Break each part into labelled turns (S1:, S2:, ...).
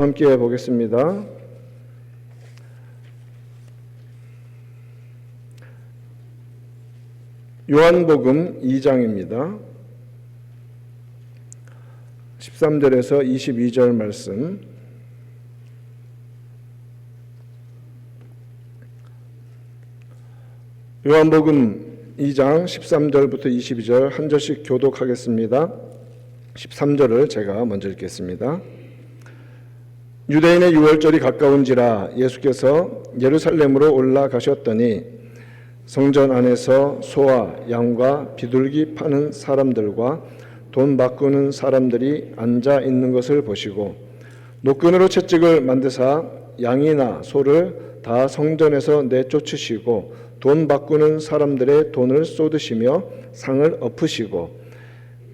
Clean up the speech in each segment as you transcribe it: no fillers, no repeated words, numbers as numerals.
S1: 함께 보겠습니다. 요한복음 2장입니다. 13절에서 22절 말씀. 요한복음 2장 13절부터 22절 한 절씩 교독하겠습니다. 13절을 제가 먼저 읽겠습니다. 유대인의 유월절이 가까운지라 예수께서 예루살렘으로 올라가셨더니 성전 안에서 소와 양과 비둘기 파는 사람들과 돈 바꾸는 사람들이 앉아 있는 것을 보시고 노끈으로 채찍을 만드사 양이나 소를 다 성전에서 내쫓으시고 돈 바꾸는 사람들의 돈을 쏟으시며 상을 엎으시고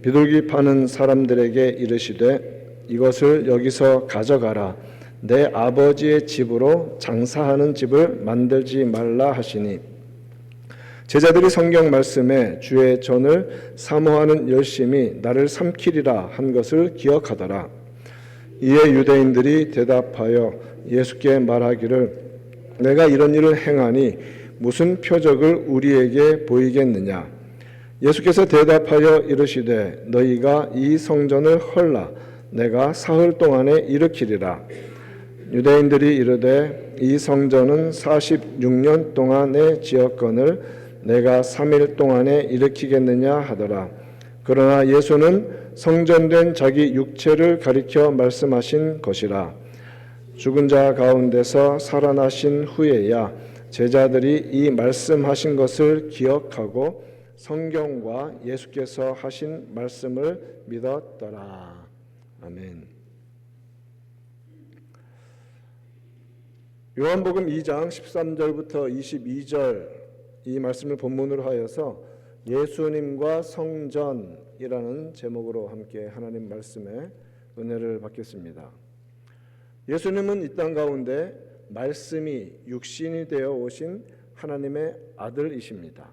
S1: 비둘기 파는 사람들에게 이르시되 이것을 여기서 가져가라. 내 아버지의 집으로 장사하는 집을 만들지 말라 하시니 제자들이 성경 말씀에 주의 전을 사모하는 열심이 나를 삼키리라 한 것을 기억하더라. 이에 유대인들이 대답하여 예수께 말하기를 내가 이런 일을 행하니 무슨 표적을 우리에게 보이겠느냐. 예수께서 대답하여 이르시되 너희가 이 성전을 헐라 내가 사흘 동안에 일으키리라. 유대인들이 이르되 이 성전은 46년 동안에 지었거늘 내가 3일 동안에 일으키겠느냐 하더라. 그러나 예수는 성전된 자기 육체를 가리켜 말씀하신 것이라. 죽은 자 가운데서 살아나신 후에야 제자들이 이 말씀하신 것을 기억하고 성경과 예수께서 하신 말씀을 믿었더라. 아멘. 요한복음 2장 13절부터 22절 이 말씀을 본문으로 하여서 예수님과 성전이라는 제목으로 함께 하나님 말씀에 은혜를 받겠습니다. 예수님은 이 땅 가운데 말씀이 육신이 되어 오신 하나님의 아들이십니다.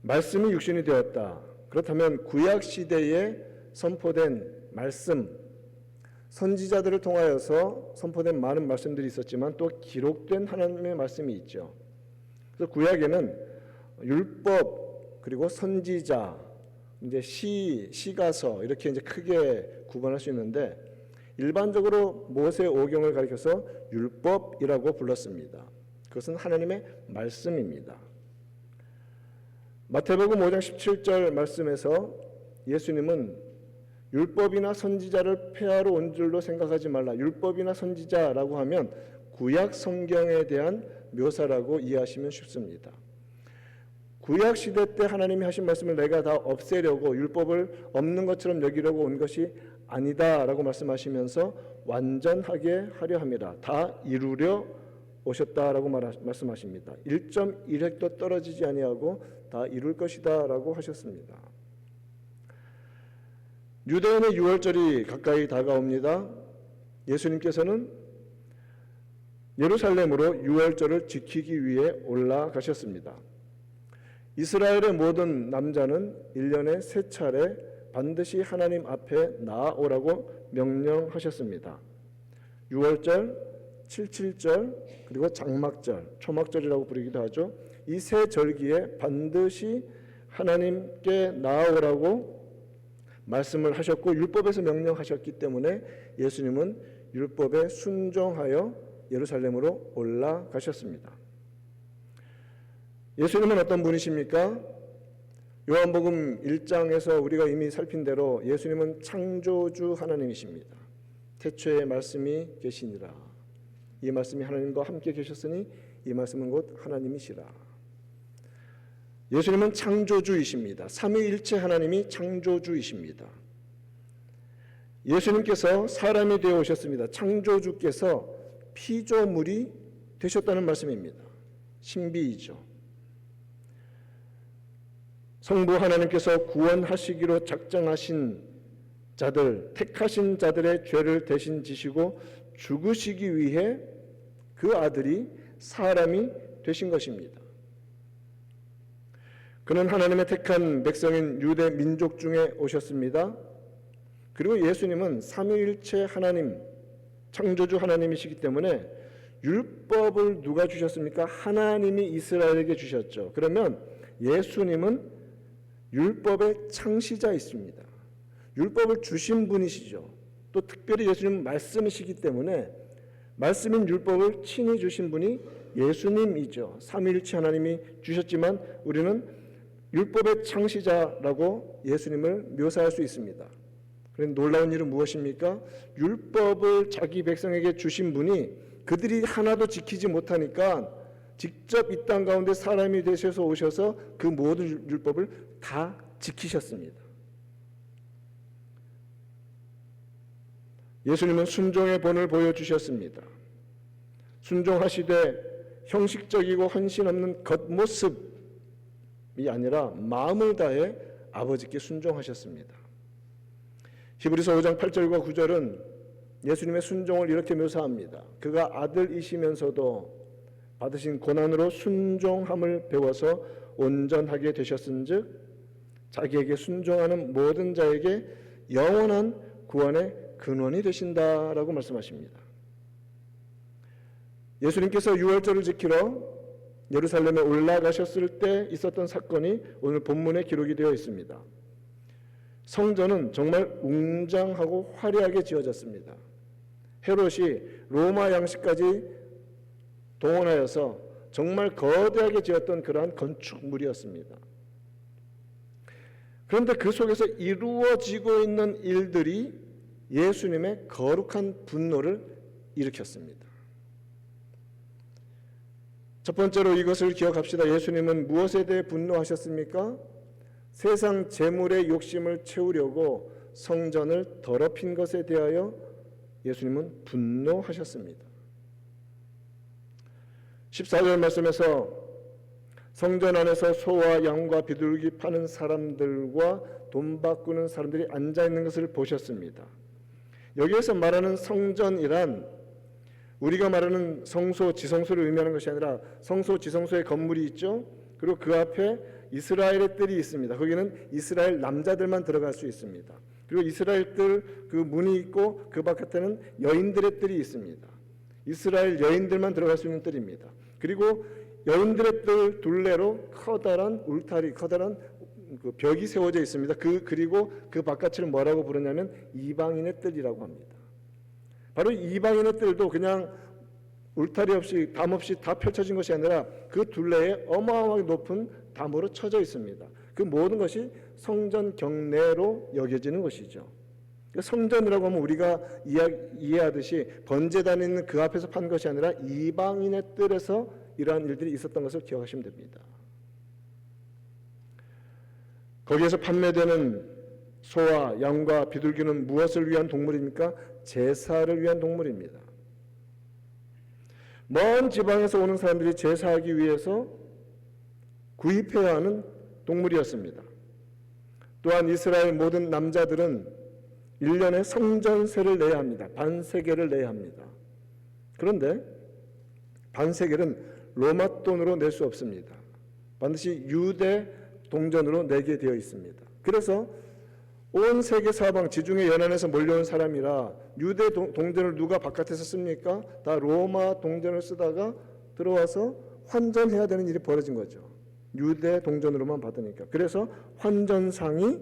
S1: 말씀이 육신이 되었다. 그렇다면 구약 시대에 선포된 말씀, 선지자들을 통하여서 선포된 많은 말씀들이 있었지만 또 기록된 하나님의 말씀이 있죠. 그래서 구약에는 율법 그리고 선지자, 이제 시가서 이렇게 이제 크게 구분할 수 있는데 일반적으로 모세 오경을 가리켜서 율법이라고 불렀습니다. 그것은 하나님의 말씀입니다. 마태복음 5장 17절 말씀에서 예수님은 율법이나 선지자를 폐하러 온 줄로 생각하지 말라. 율법이나 선지자라고 하면 구약 성경에 대한 묘사라고 이해하시면 쉽습니다. 구약 시대 때 하나님이 하신 말씀을 내가 다 없애려고 율법을 없는 것처럼 여기려고 온 것이 아니다라고 말씀하시면서 완전하게 하려 함이라. 다 이루려 오셨다라고 말씀하십니다. 1.1획도 떨어지지 아니하고 다 이룰 것이다라고 하셨습니다. 유대인의 유월절이 가까이 다가옵니다. 예수님께서는 예루살렘으로 유월절을 지키기 위해 올라가셨습니다. 이스라엘의 모든 남자는 1년에 3차례 반드시 하나님 앞에 나아오라고 명령하셨습니다. 유월절, 칠칠절, 그리고 장막절, 초막절이라고 부르기도 하죠. 이 세 절기에 반드시 하나님께 나아오라고 말씀을 하셨고 율법에서 명령하셨기 때문에 예수님은 율법에 순종하여 예루살렘으로 올라가셨습니다. 예수님은 어떤 분이십니까? 요한복음 1장에서 우리가 이미 살핀 대로 예수님은 창조주 하나님이십니다. 태초에 말씀이 계시니라. 이 말씀이 하나님과 함께 계셨으니 이 말씀은 곧 하나님이시라. 예수님은 창조주이십니다. 삼위일체 하나님이 창조주이십니다. 예수님께서 사람이 되어 오셨습니다. 창조주께서 피조물이 되셨다는 말씀입니다. 신비이죠. 성부 하나님께서 구원하시기로 작정하신 자들, 택하신 자들의 죄를 대신 지시고 죽으시기 위해 그 아들이 사람이 되신 것입니다. 그는 하나님의 택한 백성인 유대 민족 중에 오셨습니다. 그리고 예수님은 삼위일체 하나님, 창조주 하나님이시기 때문에 율법을 누가 주셨습니까? 하나님이 이스라엘에게 주셨죠. 그러면 예수님은 율법의 창시자이십니다. 율법을 주신 분이시죠. 또 특별히 예수님은 말씀이시기 때문에 말씀인 율법을 친히 주신 분이 예수님이죠. 삼위일체 하나님이 주셨지만 우리는 율법의 창시자라고 예수님을 묘사할 수 있습니다. 그런데 놀라운 일은 무엇입니까? 율법을 자기 백성에게 주신 분이 그들이 하나도 지키지 못하니까 직접 이 땅 가운데 사람이 되셔서 오셔서 그 모든 율법을 다 지키셨습니다. 예수님은 순종의 본을 보여주셨습니다. 순종하시되 형식적이고 헌신 없는 겉모습이 아니라 마음을 다해 아버지께 순종하셨습니다. 히브리서 5장 8절과 9절은 예수님의 순종을 이렇게 묘사합니다. 그가 아들이시면서도 받으신 고난으로 순종함을 배워서 온전하게 되셨은즉 자기에게 순종하는 모든 자에게 영원한 구원의 근원이 되신다라고 말씀하십니다. 예수님께서 유월절을 지키러 예루살렘에 올라가셨을 때 있었던 사건이 오늘 본문에 기록이 되어 있습니다. 성전은 정말 웅장하고 화려하게 지어졌습니다. 헤롯이 로마 양식까지 동원하여서 정말 거대하게 지었던 그러한 건축물이었습니다. 그런데 그 속에서 이루어지고 있는 일들이 예수님의 거룩한 분노를 일으켰습니다. 첫 번째로 이것을 기억합시다. 예수님은 무엇에 대해 분노하셨습니까? 세상 재물의 욕심을 채우려고 성전을 더럽힌 것에 대하여 예수님은 분노하셨습니다. 14절 말씀에서 성전 안에서 소와 양과 비둘기 파는 사람들과 돈 바꾸는 사람들이 앉아있는 것을 보셨습니다. 여기에서 말하는 성전이란 우리가 말하는 성소, 지성소를 의미하는 것이 아니라 성소, 지성소의 건물이 있죠. 그리고 그 앞에 이스라엘의 뜰이 있습니다. 거기는 이스라엘 남자들만 들어갈 수 있습니다. 그리고 이스라엘 뜰 그 문이 있고 그 바깥에는 여인들의 뜰이 있습니다. 이스라엘 여인들만 들어갈 수 있는 뜰입니다. 그리고 여인들의 뜰 둘레로 커다란 울타리, 커다란 그 벽이 세워져 있습니다. 그리고 그 바깥을 뭐라고 부르냐면 이방인의 뜰이라고 합니다. 바로 이방인의 뜰도 그냥 울타리 없이 담 없이 다 펼쳐진 것이 아니라 그 둘레에 어마어마하게 높은 담으로 쳐져 있습니다. 그 모든 것이 성전 경내로 여겨지는 것이죠. 성전이라고 하면 우리가 이해하듯이 번제단에 있는 그 앞에서 판 것이 아니라 이방인의 뜰에서 이러한 일들이 있었던 것을 기억하시면 됩니다. 거기에서 판매되는 소와 양과 비둘기는 무엇을 위한 동물입니까? 제사를 위한 동물입니다. 먼 지방에서 오는 사람들이 제사하기 위해서 구입해야 하는 동물이었습니다. 또한 이스라엘 모든 남자들은 1년에 성전세를 내야 합니다. 반세겔을 내야 합니다. 그런데 반세겔은 로마 돈으로 낼 수 없습니다. 반드시 유대 동전으로 내게 되어 있습니다. 그래서 온 세계 사방 지중해 연안에서 몰려온 사람이라 유대 동전을 누가 바깥에서 씁니까? 다 로마 동전을 쓰다가 들어와서 환전해야 되는 일이 벌어진 거죠. 유대 동전으로만 받으니까. 그래서 환전상이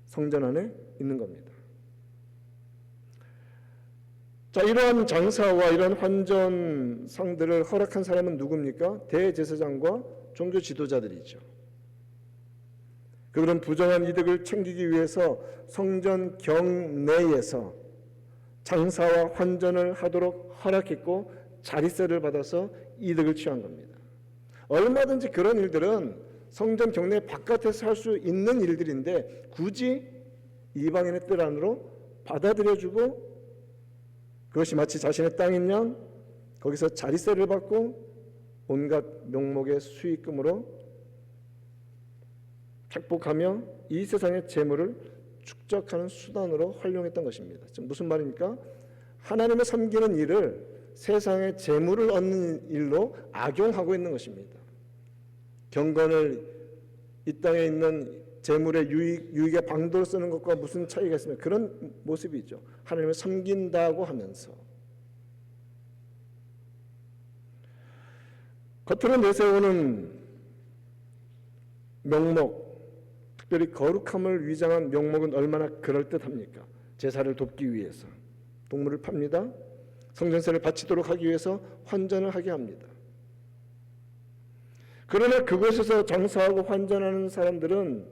S1: 성전 안에 있는 겁니다. 자, 이러한 장사와 이러한 환전상들을 허락한 사람은 누굽니까? 대제사장과 종교 지도자들이죠. 그런 부정한 이득을 챙기기 위해서 성전 경내에서 장사와 환전을 하도록 허락했고 자리세를 받아서 이득을 취한 겁니다. 얼마든지 그런 일들은 성전 경내 바깥에서 할 수 있는 일들인데 굳이 이방인의 뜰 안으로 받아들여주고 그것이 마치 자신의 땅인 양 거기서 자리세를 받고 온갖 명목의 수익금으로 착복하며 이 세상의 재물을 축적하는 수단으로 활용했던 것입니다. 지금 무슨 말입니까? 하나님을 섬기는 일을 세상의 재물을 얻는 일로 악용하고 있는 것입니다. 경건을 이 땅에 있는 재물의 유익의 방도로 쓰는 것과 무슨 차이가 있습니까? 그런 모습이죠. 하나님을 섬긴다고 하면서 겉으로 내세우는 명목, 특별히 거룩함을 위장한 명목은 얼마나 그럴듯합니까? 제사를 돕기 위해서 동물을 팝니다. 성전세를 바치도록 하기 위해서 환전을 하게 합니다. 그러나 그곳에서 장사하고 환전하는 사람들은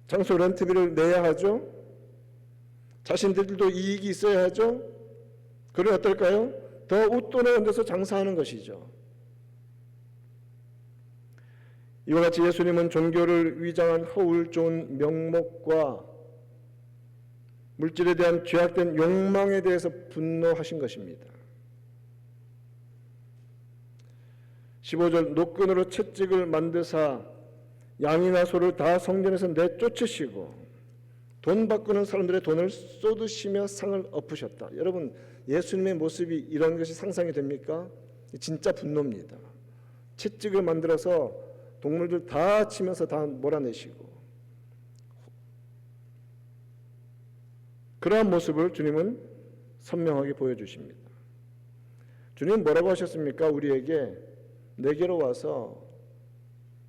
S1: 장소 렌트비를 내야 하죠. 자신들도 이익이 있어야 하죠. 그러면 어떨까요? 더 웃돈에 얹어서 장사하는 것이죠. 이와 같이 예수님은 종교를 위장한 허울 좋은 명목과 물질에 대한 죄악된 욕망에 대해서 분노하신 것입니다. 15절 노끈으로 채찍을 만드사 양이나 소를 다 성전에서 내쫓으시고 돈 바꾸는 사람들의 돈을 쏟으시며 상을 엎으셨다. 여러분, 예수님의 모습이 이런 것이 상상이 됩니까? 진짜 분노입니다. 채찍을 만들어서 동물들 다 치면서 다 몰아내시고, 그러한 모습을 주님은 선명하게 보여주십니다. 주님은 뭐라고 하셨습니까? 우리에게 내게로 와서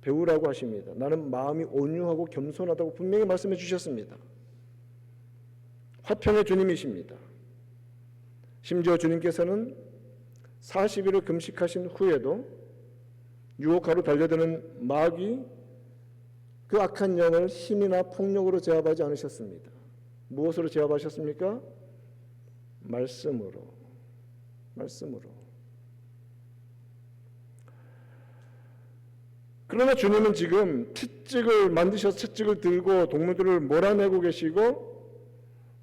S1: 배우라고 하십니다. 나는 마음이 온유하고 겸손하다고 분명히 말씀해 주셨습니다. 화평의 주님이십니다. 심지어 주님께서는 40일을 금식하신 후에도 유혹하러 달려드는 마귀, 그 악한 영을 힘이나 폭력으로 제압하지 않으셨습니다. 무엇으로 제압하셨습니까? 말씀으로. 그러나 주님은 지금 채찍을 만드셔서 채찍을 들고 동물들을 몰아내고 계시고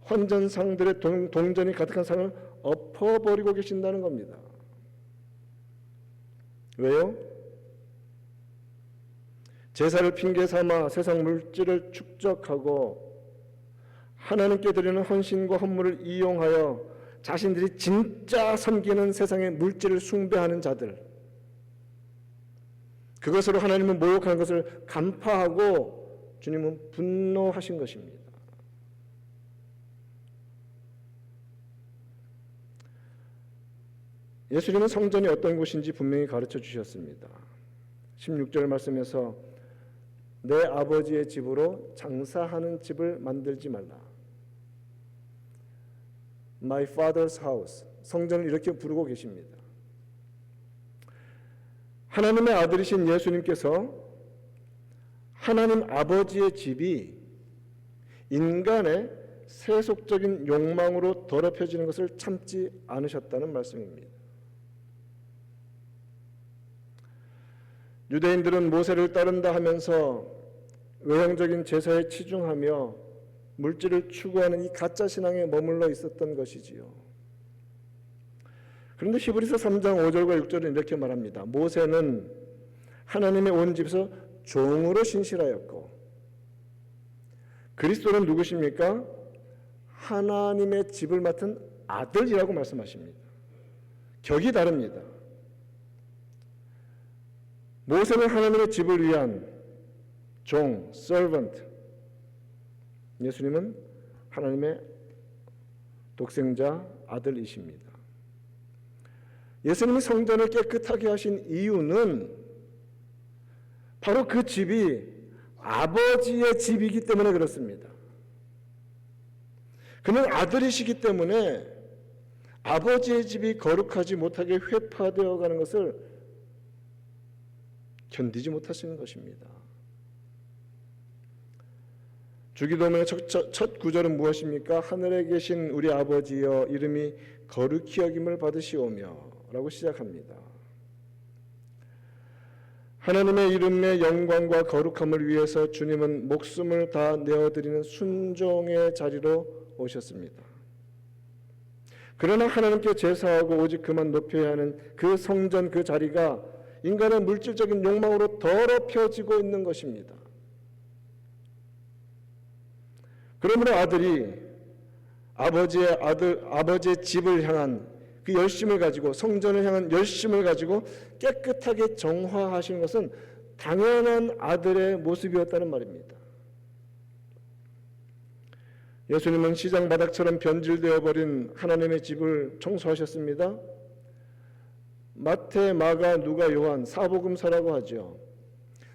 S1: 환전상들의 동전이 가득한 상을 엎어버리고 계신다는 겁니다. 왜요? 제사를 핑계 삼아 세상 물질을 축적하고 하나님께 드리는 헌신과 헌물을 이용하여 자신들이 진짜 섬기는 세상의 물질을 숭배하는 자들, 그것으로 하나님을 모욕하는 것을 간파하고 주님은 분노하신 것입니다. 예수님은 성전이 어떤 곳인지 분명히 가르쳐 주셨습니다. 16절 말씀에서 내 아버지의 집으로 장사하는 집을 만들지 말라. My father's house. 성전을 이렇게 부르고 계십니다. 하나님의 아들이신 예수님께서 하나님 아버지의 집이 인간의 세속적인 욕망으로 더럽혀지는 것을 참지 않으셨다는 말씀입니다. 유대인들은 모세를 따른다 하면서 외형적인 제사에 치중하며 물질을 추구하는 이 가짜 신앙에 머물러 있었던 것이지요. 그런데 히브리서 3장 5절과 6절은 이렇게 말합니다. 모세는 하나님의 온 집에서 종으로 신실하였고 그리스도는 누구십니까? 하나님의 집을 맡은 아들이라고 말씀하십니다. 격이 다릅니다. 모세는 하나님의 집을 위한 종, servant. 예수님은 하나님의 독생자 아들이십니다. 예수님이 성전을 깨끗하게 하신 이유는 바로 그 집이 아버지의 집이기 때문에 그렇습니다. 그는 아들이시기 때문에 아버지의 집이 거룩하지 못하게 회파되어 가는 것을 견디지 못하시는 것입니다. 주기도문의 첫 구절은 무엇입니까? 하늘에 계신 우리 아버지여 이름이 거룩히 여김을 받으시오며 라고 시작합니다. 하나님의 이름의 영광과 거룩함을 위해서 주님은 목숨을 다 내어드리는 순종의 자리로 오셨습니다. 그러나 하나님께 제사하고 오직 그만 높여야 하는 그 성전 그 자리가 인간의 물질적인 욕망으로 더럽혀지고 있는 것입니다. 그러므로 아들이 아버지의 집을 향한 그 열심을 가지고 성전을 향한 열심을 가지고 깨끗하게 정화하시는 것은 당연한 아들의 모습이었다는 말입니다. 예수님은 시장 바닥처럼 변질되어 버린 하나님의 집을 청소하셨습니다. 마태, 마가, 누가, 요한 사복음서라고 하죠.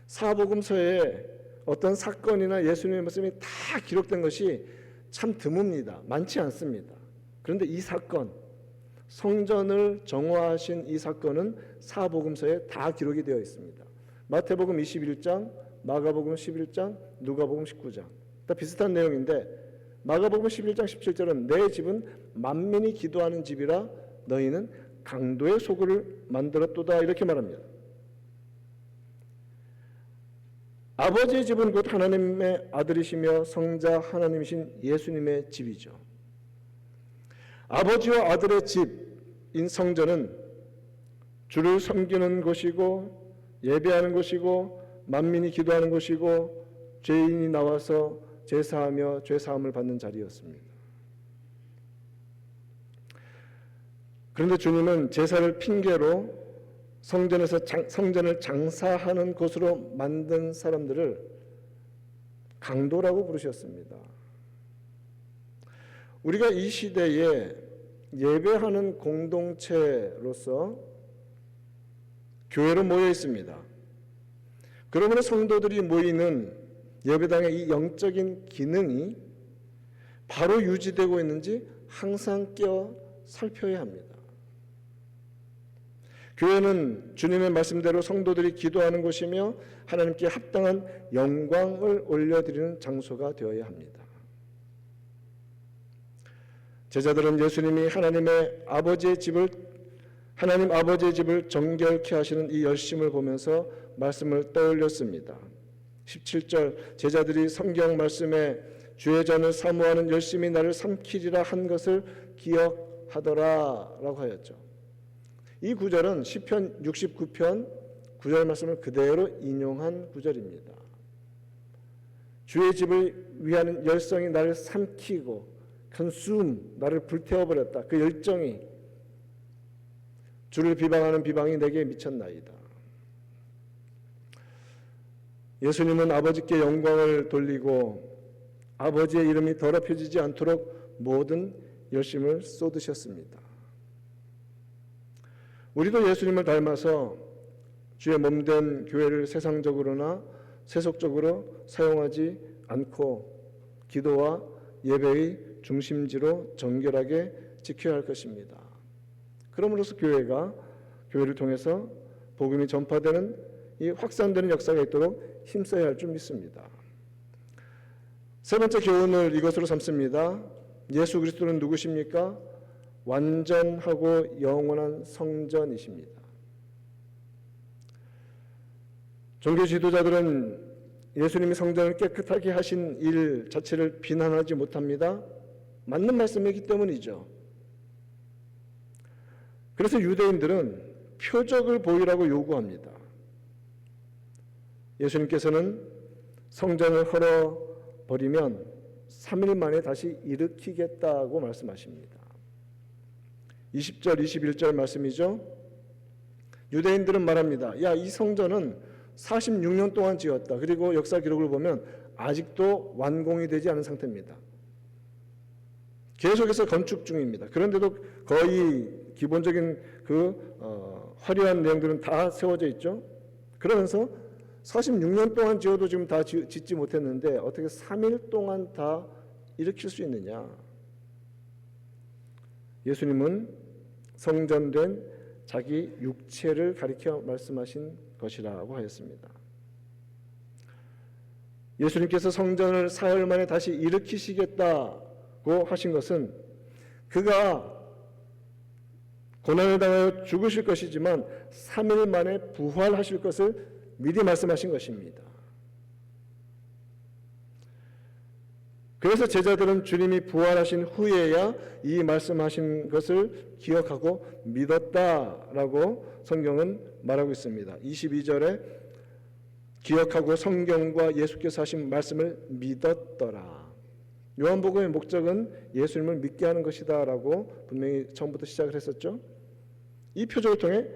S1: 사복음서에 어떤 사건이나 예수님의 말씀이 다 기록된 것이 참 드뭅니다. 많지 않습니다. 그런데 이 사건, 성전을 정화하신 이 사건은 사복음서에 다 기록이 되어 있습니다. 마태복음 21장, 마가복음 11장, 누가복음 19장. 다 비슷한 내용인데 마가복음 11장 17절은 내 집은 만민이 기도하는 집이라 너희는 강도의 소굴을 만들었도다 이렇게 말합니다. 아버지의 집은 곧 하나님의 아들이시며 성자 하나님이신 예수님의 집이죠. 아버지와 아들의 집인 성전은 주를 섬기는 곳이고 예배하는 곳이고 만민이 기도하는 곳이고 죄인이 나와서 제사하며 죄사함을 받는 자리였습니다. 그런데 주님은 제사를 핑계로 성전을 장사하는 곳으로 만든 사람들을 강도라고 부르셨습니다. 우리가 이 시대에 예배하는 공동체로서 교회로 모여 있습니다. 그러므로 성도들이 모이는 예배당의 이 영적인 기능이 바로 유지되고 있는지 항상 깨어 살펴야 합니다. 교회는 주님의 말씀대로 성도들이 기도하는 곳이며 하나님께 합당한 영광을 올려드리는 장소가 되어야 합니다. 제자들은 예수님이 하나님 아버지의 집을 정결케 하시는 이 열심을 보면서 말씀을 떠올렸습니다. 17절 제자들이 성경 말씀에 주의 전을 사모하는 열심이 나를 삼키리라 한 것을 기억하더라 라고 하였죠. 이 구절은 시편 69편 9절 말씀을 그대로 인용한 구절입니다. 주의 집을 위하는 열성이 나를 삼키고 나를 불태워버렸다. 그 열정이 주를 비방하는 비방이 내게 미쳤나이다. 예수님은 아버지께 영광을 돌리고 아버지의 이름이 더럽혀지지 않도록 모든 열심을 쏟으셨습니다. 우리도 예수님을 닮아서 주의 몸된 교회를 세상적으로나 세속적으로 사용하지 않고 기도와 예배의 중심지로 정결하게 지켜야 할 것입니다. 그럼으로써 교회를 통해서 복음이 전파되는 이 확산되는 역사가 있도록 힘써야 할 줄 믿습니다. 세 번째 교훈을 이것으로 삼습니다. 예수 그리스도는 누구십니까? 완전하고 영원한 성전이십니다. 종교 지도자들은 예수님이 성전을 깨끗하게 하신 일 자체를 비난하지 못합니다. 맞는 말씀이기 때문이죠. 그래서 유대인들은 표적을 보이라고 요구합니다. 예수님께서는 성전을 헐어버리면 3일 만에 다시 일으키겠다고 말씀하십니다. 20절, 21절 말씀이죠. 유대인들은 말합니다. 야, 이 성전은 46년 동안 지었다. 그리고 역사 기록을 보면 아직도 완공이 되지 않은 상태입니다. 계속해서 건축 중입니다. 그런데도 거의 기본적인 화려한 내용들은 다 세워져 있죠. 그러면서 46년 동안 지어도 지금 다 짓지 못했는데 어떻게 3일 동안 다 일으킬 수 있느냐. 예수님은 성전된 자기 육체를 가리켜 말씀하신 것이라고 하였습니다. 예수님께서 성전을 사흘 만에 다시 일으키시겠다고 하신 것은 그가 고난을 당하여 죽으실 것이지만 3일 만에 부활하실 것을 미리 말씀하신 것입니다. 그래서 제자들은 주님이 부활하신 후에야 이 말씀하신 것을 기억하고 믿었다라고 성경은 말하고 있습니다. 22절에 기억하고 성경과 예수께서 하신 말씀을 믿었더라. 요한복음의 목적은 예수님을 믿게 하는 것이다 라고 분명히 처음부터 시작을 했었죠. 이 표적을 통해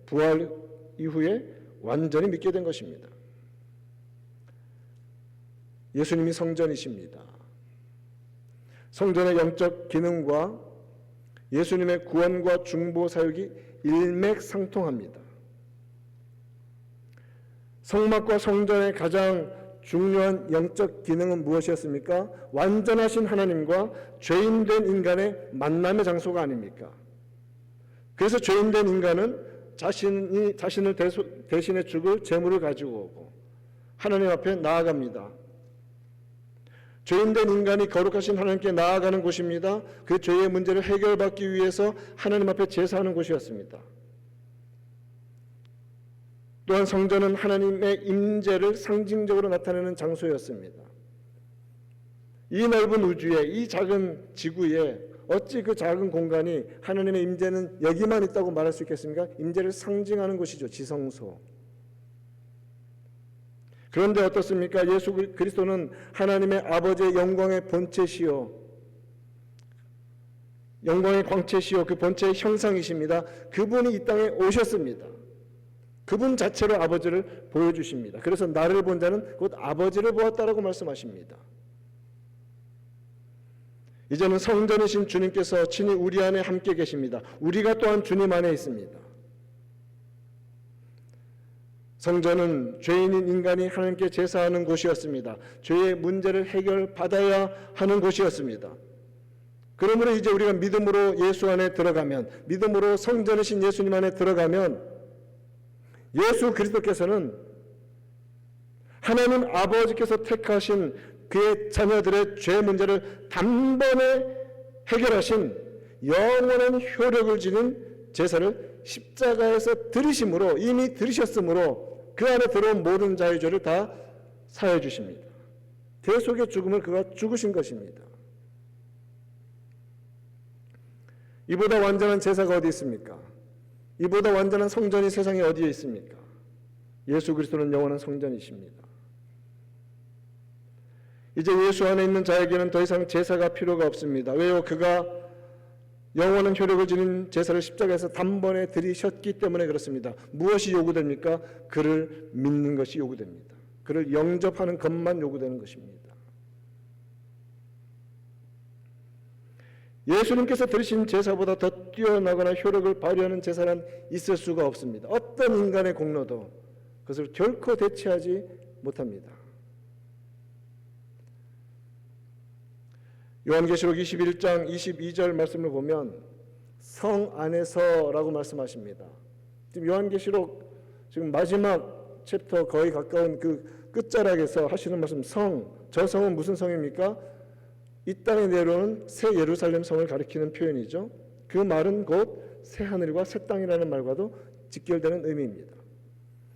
S1: 부활 이후에 완전히 믿게 된 것입니다. 예수님이 성전이십니다. 성전의 영적 기능과 예수님의 구원과 중보 사역이 일맥상통합니다. 성막과 성전의 가장 중요한 영적 기능은 무엇이었습니까? 완전하신 하나님과 죄인된 인간의 만남의 장소가 아닙니까? 그래서 죄인된 인간은 자신을 대신해 죽을 제물을 가지고 오고 하나님 앞에 나아갑니다. 죄인된 인간이 거룩하신 하나님께 나아가는 곳입니다. 그 죄의 문제를 해결받기 위해서 하나님 앞에 제사하는 곳이었습니다. 또한 성전은 하나님의 임재를 상징적으로 나타내는 장소였습니다. 이 넓은 우주에, 이 작은 지구에 어찌 그 작은 공간이 하나님의 임재는 여기만 있다고 말할 수 있겠습니까? 임재를 상징하는 곳이죠. 지성소. 그런데 어떻습니까? 예수 그리스도는 하나님의 아버지의 영광의 본체시요, 영광의 광채시요, 그 본체의 형상이십니다. 그분이 이 땅에 오셨습니다. 그분 자체로 아버지를 보여주십니다. 그래서 나를 본 자는 곧 아버지를 보았다라고 말씀하십니다. 이제는 성전이신 주님께서 친히 우리 안에 함께 계십니다. 우리가 또한 주님 안에 있습니다. 성전은 죄인인 인간이 하나님께 제사하는 곳이었습니다. 죄의 문제를 해결받아야 하는 곳이었습니다. 그러므로 이제 우리가 믿음으로 예수 안에 들어가면, 믿음으로 성전이신 예수님 안에 들어가면 예수 그리스도께서는 하나님 아버지께서 택하신 그의 자녀들의 죄 문제를 단번에 해결하신 영원한 효력을 지닌 제사를 십자가에서 들으심으로, 이미 들으셨으므로 그 안에 들어온 모든 자의 죄를 다 사해 주십니다. 대속의 죽음을 그가 죽으신 것입니다. 이보다 완전한 제사가 어디 있습니까? 이보다 완전한 성전이 세상에 어디에 있습니까? 예수 그리스도는 영원한 성전이십니다. 이제 예수 안에 있는 자에게는 더 이상 제사가 필요가 없습니다. 왜요? 그가 영원한 효력을 지닌 제사를 십자가에서 단번에 들이셨기 때문에 그렇습니다. 무엇이 요구됩니까? 그를 믿는 것이 요구됩니다. 그를 영접하는 것만 요구되는 것입니다. 예수님께서 드리신 제사보다 더 뛰어나거나 효력을 발휘하는 제사는 있을 수가 없습니다. 어떤 인간의 공로도 그것을 결코 대체하지 못합니다. 요한계시록 21장 22절 말씀을 보면 성 안에서라고 말씀하십니다. 지금 요한계시록 지금 마지막 챕터 거의 가까운 그 끝자락에서 하시는 말씀, 저 성은 무슨 성입니까? 이 땅에 내려오는 새 예루살렘 성을 가리키는 표현이죠. 그 말은 곧 새 하늘과 새 땅이라는 말과도 직결되는 의미입니다.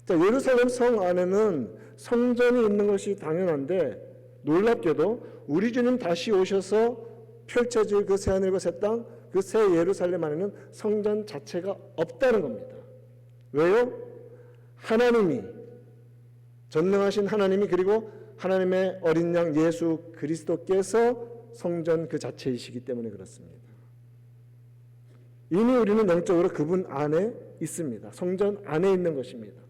S1: 자, 예루살렘 성 안에는 성전이 있는 것이 당연한데 놀랍게도 우리 주님 다시 오셔서 펼쳐질 그 새 하늘과 새 땅, 그 새 예루살렘 안에는 성전 자체가 없다는 겁니다. 왜요? 하나님이, 전능하신 하나님이, 그리고 하나님의 어린 양 예수 그리스도께서 성전 그 자체이시기 때문에 그렇습니다. 이미 우리는 영적으로 그분 안에 있습니다. 성전 안에 있는 것입니다.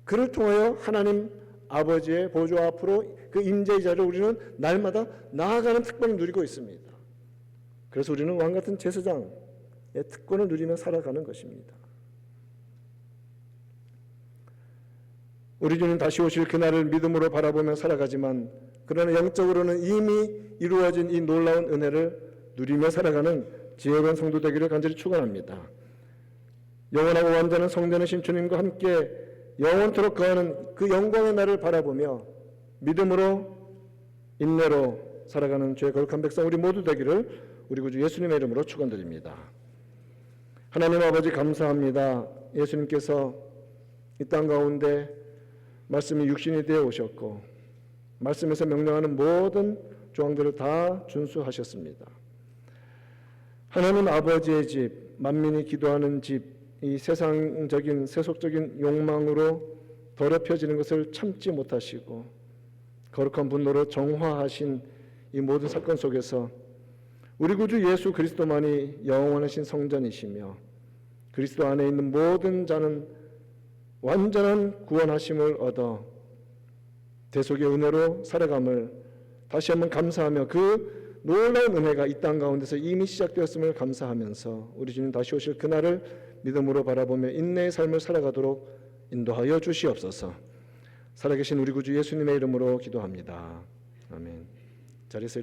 S1: 그를 통하여 하나님 아버지의 보좌 앞으로 그 임재의 자리를 우리는 날마다 나아가는 특권을 누리고 있습니다. 그래서 우리는 왕같은 제사장의 특권을 누리며 살아가는 것입니다. 우리 주님 다시 오실 그날을 믿음으로 바라보며 살아가지만 그러나 영적으로는 이미 이루어진 이 놀라운 은혜를 누리며 살아가는 지혜로운 성도 되기를 간절히 축원합니다. 영원하고 완전한 성전이신 주님과 함께 영원토록 거하는 그 영광의 날을 바라보며 믿음으로 인내로 살아가는 주의 거룩한 백성 우리 모두 되기를 우리 구주 예수님의 이름으로 축원드립니다. 하나님 아버지 감사합니다. 예수님께서 이 땅 가운데 말씀이 육신이 되어 오셨고 말씀에서 명령하는 모든 조항들을 다 준수하셨습니다. 하나님 아버지의 집, 만민이 기도하는 집, 이 세상적인 세속적인 욕망으로 더럽혀지는 것을 참지 못하시고 거룩한 분노로 정화하신 이 모든 사건 속에서 우리 구주 예수 그리스도만이 영원하신 성전이시며 그리스도 안에 있는 모든 자는 완전한 구원하심을 얻어 대속의 은혜로 살아감을 다시 한번 감사하며 그 놀라운 은혜가 이 땅 가운데서 이미 시작되었음을 감사하면서 우리 주님 다시 오실 그날을 믿음으로 바라보며 인내의 삶을 살아가도록 인도하여 주시옵소서. 살아계신 우리 구주 예수님의 이름으로 기도합니다. 아멘. 자리에서